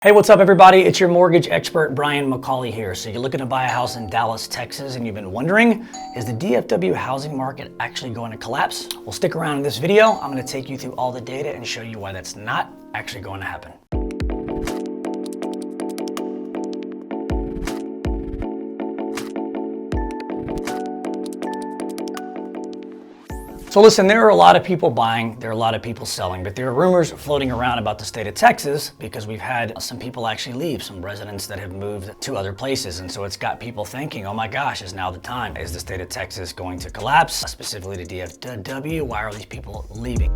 Hey, what's up everybody? It's your mortgage expert, Brian McCauley here. So you're looking to buy a house in Dallas, Texas, and you've been wondering, is the DFW housing market actually going to collapse? Well, stick around in this video. I'm going to take you through all the data and show you why that's not actually going to happen. So listen, there are a lot of people buying, there are a lot of people selling, but there are rumors floating around about the state of Texas because we've had some people actually leave, some residents that have moved to other places. And so it's got people thinking, oh my gosh, is now the time? Is the state of Texas going to collapse? Specifically to DFW, why are these people leaving?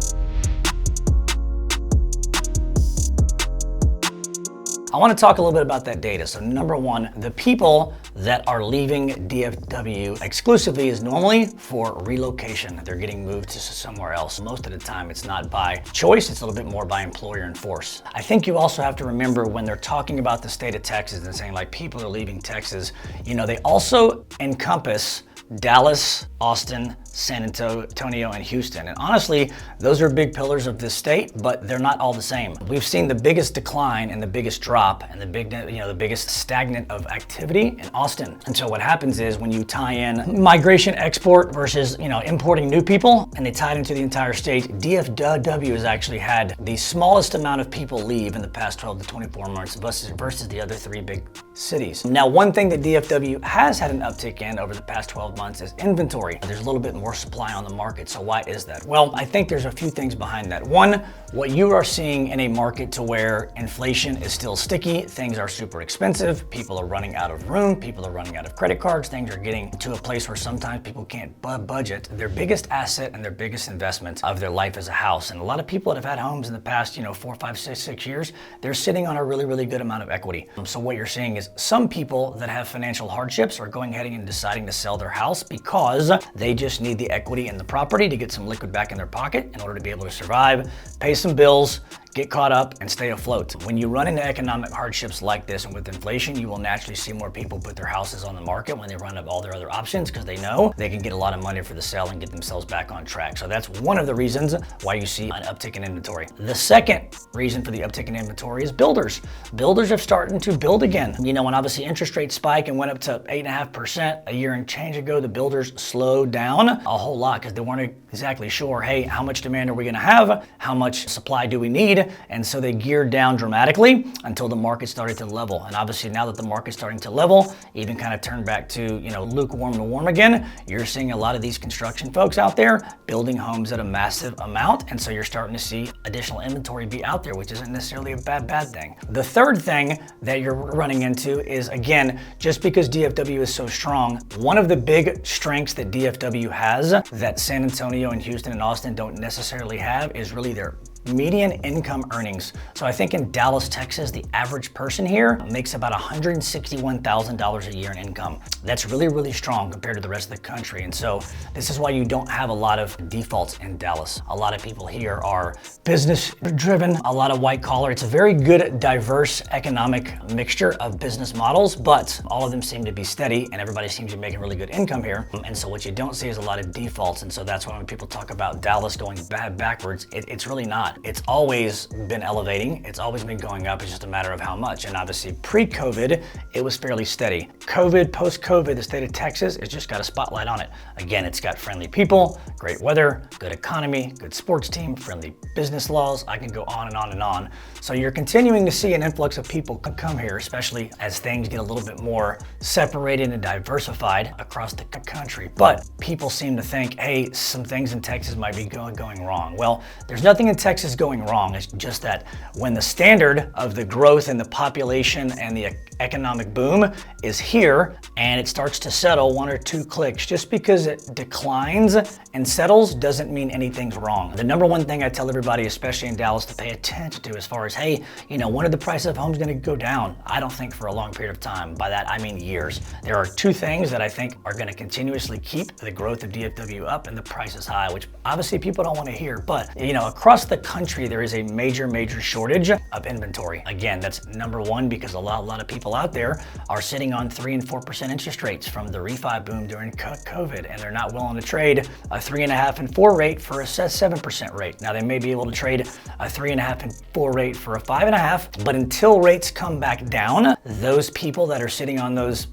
I want to talk a little bit about that data. So number one, the people that are leaving DFW exclusively is normally for relocation. They're getting moved to somewhere else. Most of the time it's not by choice, it's a little bit more by employer and force. I think you also have to remember when they're talking about the state of Texas and saying like people are leaving Texas, you know, they also encompass Dallas, Austin, San Antonio, and Houston. And honestly, those are big pillars of this state, but they're not all the same. We've seen the biggest decline and the biggest drop and the biggest stagnant of activity in Austin. And so what happens is when you tie in migration export versus, importing new people, and they tie it into the entire state, DFW has actually had the smallest amount of people leave in the past 12 to 24 months versus the other three big cities. Now, one thing that DFW has had an uptick in over the past 12 months is inventory. There's a little bit more supply on the market. So why is that? Well, I think there's a few things behind that. One, what you are seeing in a market to where inflation is still sticky, things are super expensive, people are running out of room, people are running out of credit cards, things are getting to a place where sometimes people can't budget their biggest asset and their biggest investment of their life as a house. And a lot of people that have had homes in the past, 4, 5, 6 years, they're sitting on a really, really good amount of equity. So what you're seeing is some people that have financial hardships are going ahead and deciding to sell their house because they just need the equity in the property to get some liquid back in their pocket in order to be able to survive, pay some bills, get caught up, and stay afloat. When you run into economic hardships like this and with inflation, you will naturally see more people put their houses on the market when they run out of all their other options because they know they can get a lot of money for the sale and get themselves back on track. So that's one of the reasons why you see an uptick in inventory. The second reason for the uptick in inventory is builders. Builders are starting to build again. When obviously interest rates spike and went up to 8.5% a year and change ago, the builders slowed down a whole lot because they weren't exactly sure, hey, how much demand are we gonna have? How much supply do we need? And so they geared down dramatically until the market started to level. And obviously now that the market's starting to level, even kind of turn back to, lukewarm to warm again, you're seeing a lot of these construction folks out there building homes at a massive amount. And so you're starting to see additional inventory be out there, which isn't necessarily a bad thing. The third thing that you're running into is, again, just because DFW is so strong, one of the big strengths that DFW has that San Antonio and Houston and Austin don't necessarily have is really their median income earnings. So I think in Dallas, Texas, the average person here makes about $161,000 a year in income. That's really, really strong compared to the rest of the country. And so this is why you don't have a lot of defaults in Dallas. A lot of people here are business driven, a lot of white collar. It's a very good, diverse economic mixture of business models, but all of them seem to be steady and everybody seems to be making really good income here. And so what you don't see is a lot of defaults. And so that's why when people talk about Dallas going backwards, it's really not. It's always been elevating. It's always been going up. It's just a matter of how much. And obviously pre-COVID, it was fairly steady. Post-COVID, the state of Texas has just got a spotlight on it. Again, it's got friendly people, great weather, good economy, good sports team, friendly business laws. I can go on and on and on. So you're continuing to see an influx of people come here, especially as things get a little bit more separated and diversified across the country. But people seem to think, hey, some things in Texas might be going wrong. Well, there's nothing in Texas going wrong. It's just that when the standard of the growth and the population and the economic boom is here and it starts to settle 1 or 2 clicks, just because it declines and settles doesn't mean anything's wrong. The number one thing I tell everybody, especially in Dallas, to pay attention to as far as, hey, when are the price of homes going to go down? I don't think for a long period of time. By that, I mean years. There are 2 things that I think are going to continuously keep the growth of DFW up and the prices high, which obviously people don't want to hear. But, across the country, there is a major shortage of inventory. Again, that's number one because a lot of people out there are sitting on 3 and 4% interest rates from the refi boom during COVID, and they're not willing to trade a 3.5 and 4 rate for a 7% rate. Now they may be able to trade a 3.5 and 4 rate for a 5.5, but until rates come back down, those people that are sitting on those,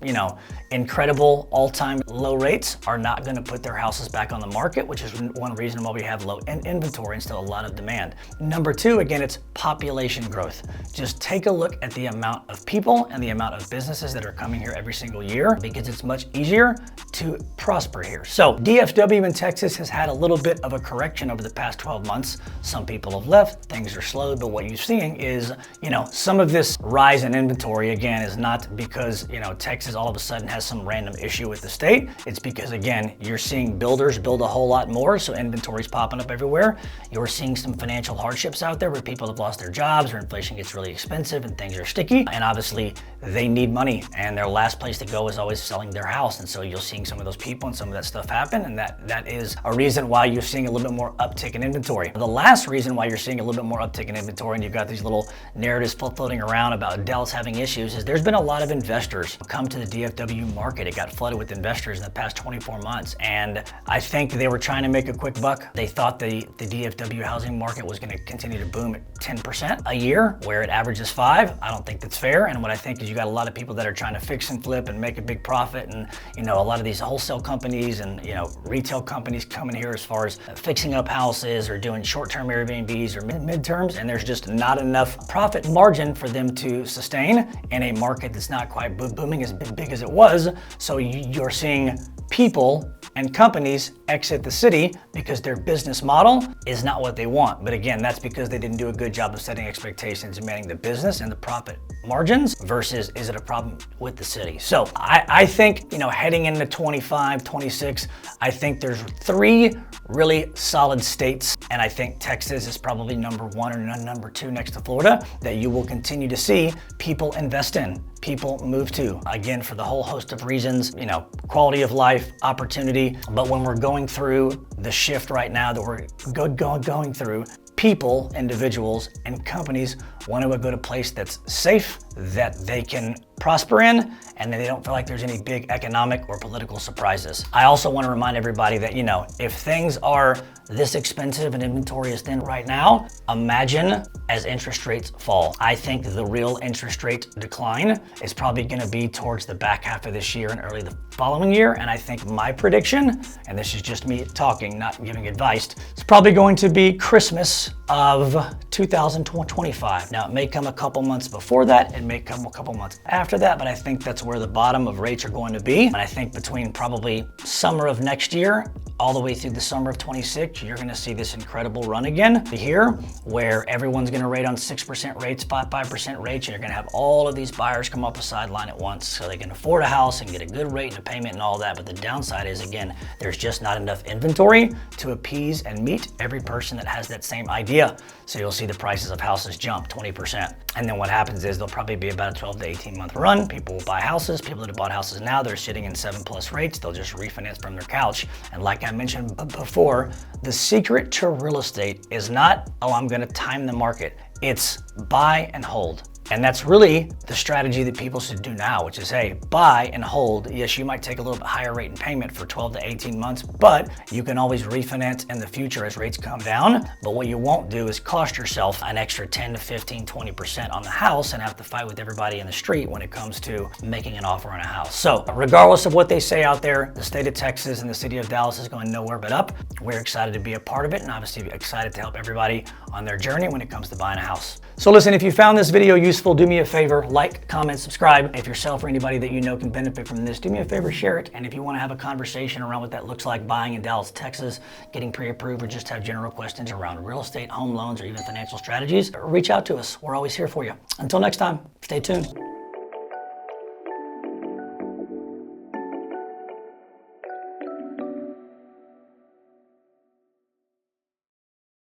incredible all-time low rates are not going to put their houses back on the market, which is one reason why we have low inventory and still a lot of demand. Number two, again, it's population growth. Just take a look at the amount of people and the amount of businesses that are coming here every single year because it's much easier to prosper here. So DFW in Texas has had a little bit of a correction over the past 12 months. Some people have left, things are slow, but what you're seeing is, some of this rise in inventory, again, is not because, Texas all of a sudden has some random issue with the state. It's because, again, you're seeing builders build a whole lot more, so inventory's popping up everywhere. You're seeing some financial hardships out there where people have lost their jobs or inflation gets really expensive and things are sticky. And obviously, they need money, and their last place to go is always selling their house. And so you're seeing some of those people and some of that stuff happen, and that is a reason why you're seeing a little bit more uptick in inventory. The last reason why you're seeing a little bit more uptick in inventory, and you've got these little narratives floating around about Dallas having issues, is there's been a lot of investors come to the DFW market. It got flooded with investors in the past 24 months, and I think they were trying to make a quick buck. They thought the DFW housing market was going to continue to boom at 10% a year, where it averages 5. I don't think that's fair, and what I think is you got a lot of people that are trying to fix and flip and make a big profit, and a lot of these wholesale companies and retail companies coming here as far as fixing up houses or doing short-term Airbnbs or midterms, and there's just not enough profit margin for them to sustain in a market that's not quite booming as big as it was. So you're seeing people and companies exit the city because their business model is not what they want. But again, that's because they didn't do a good job of setting expectations and managing the business and the profit margins versus is it a problem with the city. So I think, heading into 25, 26, I think there's 3 really solid states, and I think Texas is probably number 1 or number 2 next to Florida that you will continue to see people invest in, people move to, again, for the whole host of reasons, quality of life, opportunity. But when we're going through the shift right now that we're going through, people, individuals, and companies want to go to a place that's safe, that they can prosper in, and that they don't feel like there's any big economic or political surprises. I also want to remind everybody that, if things are this expensive and inventory is thin right now, imagine as interest rates fall. I think the real interest rate decline is probably going to be towards the back half of this year and early the following year. And I think my prediction, and this is just me talking, not giving advice, it's probably going to be Christmas of 2025. Now, it may come a couple months before that, it may come a couple months after that, but I think that's where the bottom of rates are going to be. And I think between probably summer of next year all the way through the summer of 26, you're gonna see this incredible run again here where everyone's gonna rate on 6% rates, 5% rates, and you're gonna have all of these buyers come up the sideline at once so they can afford a house and get a good rate and a payment and all that. But the downside is, again, there's just not enough inventory to appease and meet every person that has that same idea. So you'll see the prices of houses jump 20%. And then what happens is there'll probably be about a 12 to 18 month run. People will buy houses. People that have bought houses now, they're sitting in 7+ rates. They'll just refinance from their couch. And like I mentioned before, the secret to real estate is not, oh, I'm gonna time the market. It's buy and hold. And that's really the strategy that people should do now, which is, hey, buy and hold. Yes, you might take a little bit higher rate in payment for 12 to 18 months, but you can always refinance in the future as rates come down. But what you won't do is cost yourself an extra 10 to 15, 20% on the house and have to fight with everybody in the street when it comes to making an offer on a house. So regardless of what they say out there, the state of Texas and the city of Dallas is going nowhere but up. We're excited to be a part of it and obviously excited to help everybody on their journey when it comes to buying a house. So listen, if you found this video useful, do me a favor, like, comment, subscribe. If yourself or anybody that you know can benefit from this, do me a favor, share it. And if you want to have a conversation around what that looks like buying in Dallas, Texas, getting pre-approved, or just have general questions around real estate, home loans, or even financial strategies, reach out to us. We're always here for you. Until next time, stay tuned.